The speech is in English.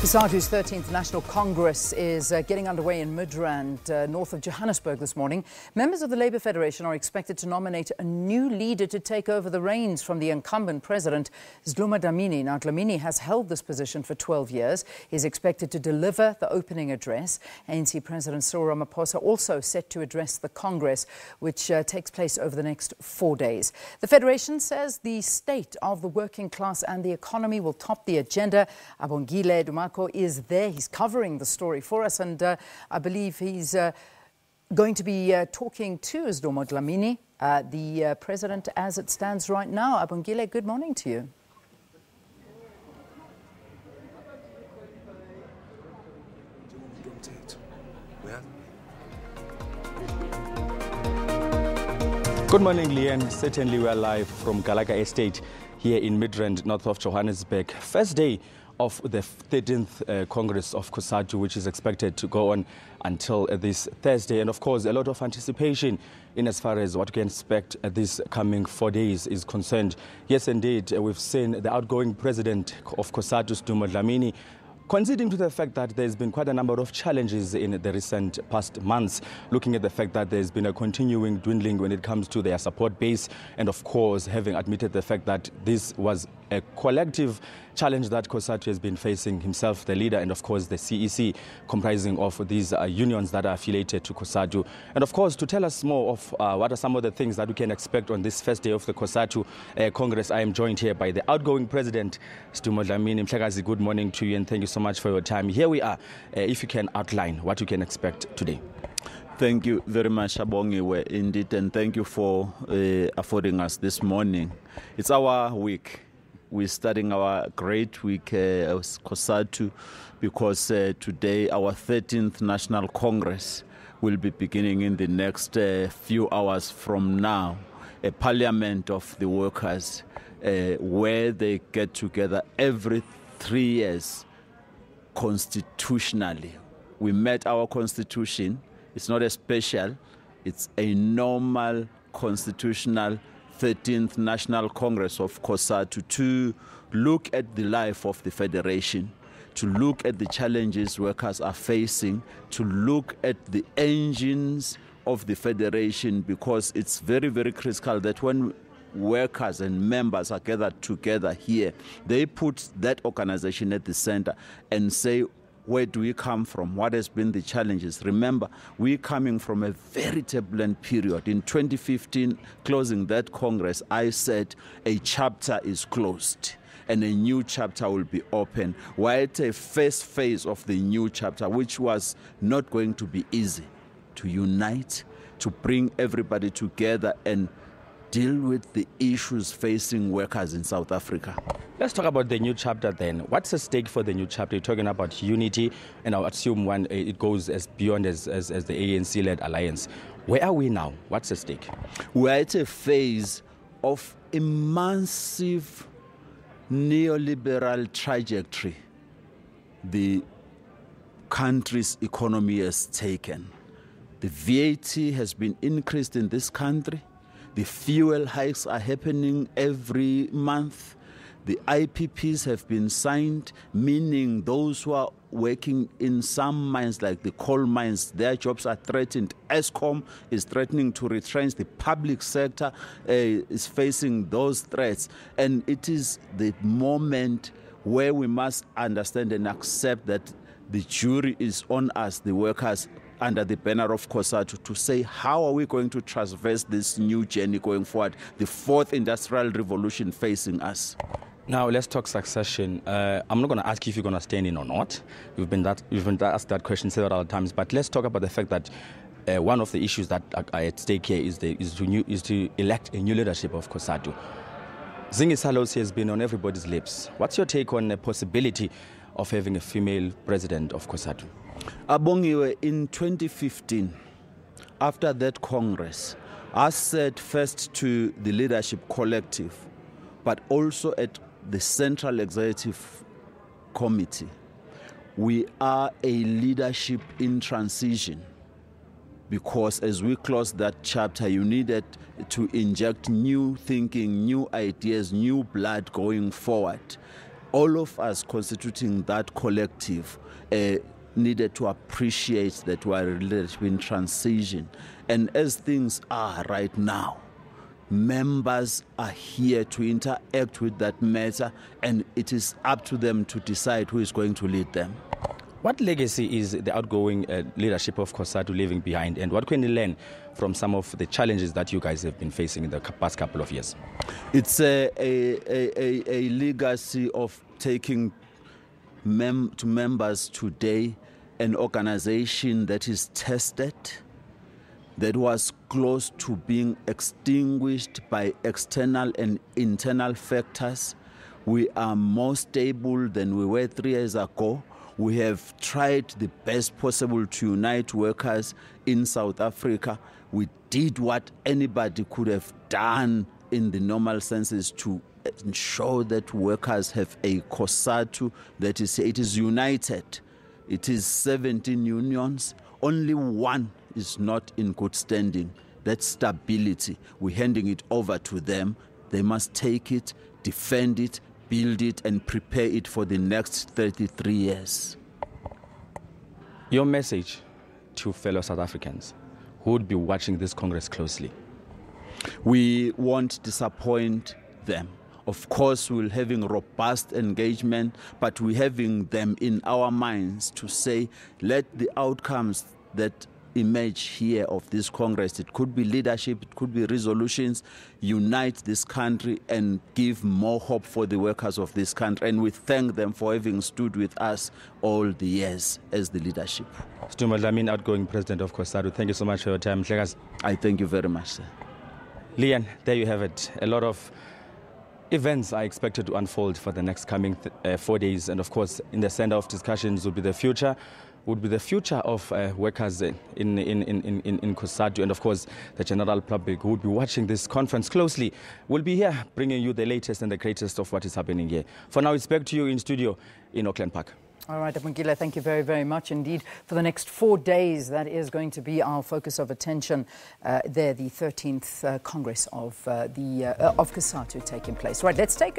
Cosatu's 13th National Congress is getting underway in Midrand, north of Johannesburg this morning. Members of the Labour Federation are expected to nominate a new leader to take over the reins from the incumbent president, Sdumo Dlamini. Now, Dlamini has held this position for 12 years. He's expected to deliver the opening address. ANC President Cyril Ramaphosa also set to address the Congress, which takes place over the next 4 days. The Federation says the state of the working class and the economy will top the agenda. Abongile Dumako is there. He's covering the story for us, and I believe he's going to be talking to Sdumo Dlamini, the president as it stands right now. Abongile, good morning to you. Good morning, Leanne. Certainly we are live from Galaga Estate here in Midrand, north of Johannesburg. First day of the 13th Congress of Cosatu, which is expected to go on until this Thursday. And of course, a lot of anticipation in as far as what we can expect this coming 4 days is concerned. Yes, indeed, we've seen the outgoing president of Cosatu, Sdumo Dlamini, conceding to the fact that there's been quite a number of challenges in the recent past months, looking at the fact that there's been a continuing dwindling when it comes to their support base, and of course having admitted the fact that this was a collective challenge that Cosatu has been facing, himself, the leader, and of course the CEC, comprising of these unions that are affiliated to Cosatu. And of course, to tell us more of what are some of the things that we can expect on this first day of the Cosatu Congress, I am joined here by the outgoing president, Sdumo Dlamini. Mhlekazi, good morning to you, and thank you so much for your time. Here we are. If you can outline what you can expect today. Thank you very much, Abongile, indeed, and thank you for affording us this morning. It's our week. We're starting our great week as Cosatu because today our 13th National Congress will be beginning in the next few hours from now. A parliament of the workers where they get together every 3 years constitutionally. We met our constitution. It's not a special, it's a normal constitutional 13th National Congress of Cosatu to look at the life of the Federation, to look at the challenges workers are facing, to look at the engines of the Federation, because it's very, very critical that when workers and members are gathered together here, they put that organization at the center and say, where do we come from? What has been the challenges? Remember, we're coming from a very turbulent period. In 2015, closing that Congress, I said a chapter is closed and a new chapter will be open. We're at a first phase of the new chapter, which was not going to be easy, to unite, to bring everybody together and deal with the issues facing workers in South Africa. Let's talk about the new chapter then. What's at stake for the new chapter? You're talking about unity, and I assume it goes as beyond as the ANC-led alliance. Where are we now? What's at stake? We're at a phase of a massive neoliberal trajectory the country's economy has taken. The VAT has been increased in this country. The fuel hikes are happening every month. The IPPs have been signed, meaning those who are working in some mines, like the coal mines, their jobs are threatened. Eskom is threatening to retrench. The public sector is facing those threats. And it is the moment where we must understand and accept that the jury is on us, the workers, under the banner of Cosatu, to say how are we going to traverse this new journey going forward, the fourth industrial revolution facing us. Now let's talk succession. I'm not going to ask you if you're going to stand in or not. You've been asked that question several times, but let's talk about the fact that one of the issues that are at stake here is to elect a new leadership of Cosatu. Zingi Salosi has been on everybody's lips. What's your take on the possibility of having a female president of Cosatu? Abongile, in 2015, after that Congress, I said first to the leadership collective, but also at the Central Executive Committee, we are a leadership in transition. Because as we close that chapter, you needed to inject new thinking, new ideas, new blood going forward. all of us constituting that collective needed to appreciate that we are in transition. And as things are right now, members are here to interact with that matter, and it is up to them to decide who is going to lead them. What legacy is the outgoing leadership of Cosatu leaving behind, and what can you learn from some of the challenges that you guys have been facing in the past couple of years? It's a legacy of taking to members today an organization that is tested, that was close to being extinguished by external and internal factors. We are more stable than we were 3 years ago. We have tried the best possible to unite workers in South Africa. We did what anybody could have done in the normal senses to ensure that workers have a Cosatu that is united. It is 17 unions. Only one is not in good standing. That's stability. We're handing it over to them. They must take it, defend it, build it, and prepare it for the next 33 years. Your message to fellow South Africans who would be watching this Congress closely? We won't disappoint them. Of course, we're having robust engagement, but we're having them in our minds to say, let the outcomes that emerge here of this Congress, it could be leadership, it could be resolutions, unite this country and give more hope for the workers of this country. And we thank them for having stood with us all the years as the leadership. Sdumo Dlamini, outgoing president of Cosatu, thank you so much for your time. I thank you very much, sir. Leanne, there you have it. A lot of events are expected to unfold for the next coming 4 days, and of course in the center of discussions would be the future of workers in Cosatu, and of course the general public who would be watching this conference closely will be here bringing you the latest and the greatest of what is happening here. For now, it's back to you in studio in Auckland Park. All right, Abongile, thank you very, very much indeed. For the next 4 days, that is going to be our focus of attention there, the 13th Congress of Cosatu taking place. Right, let's take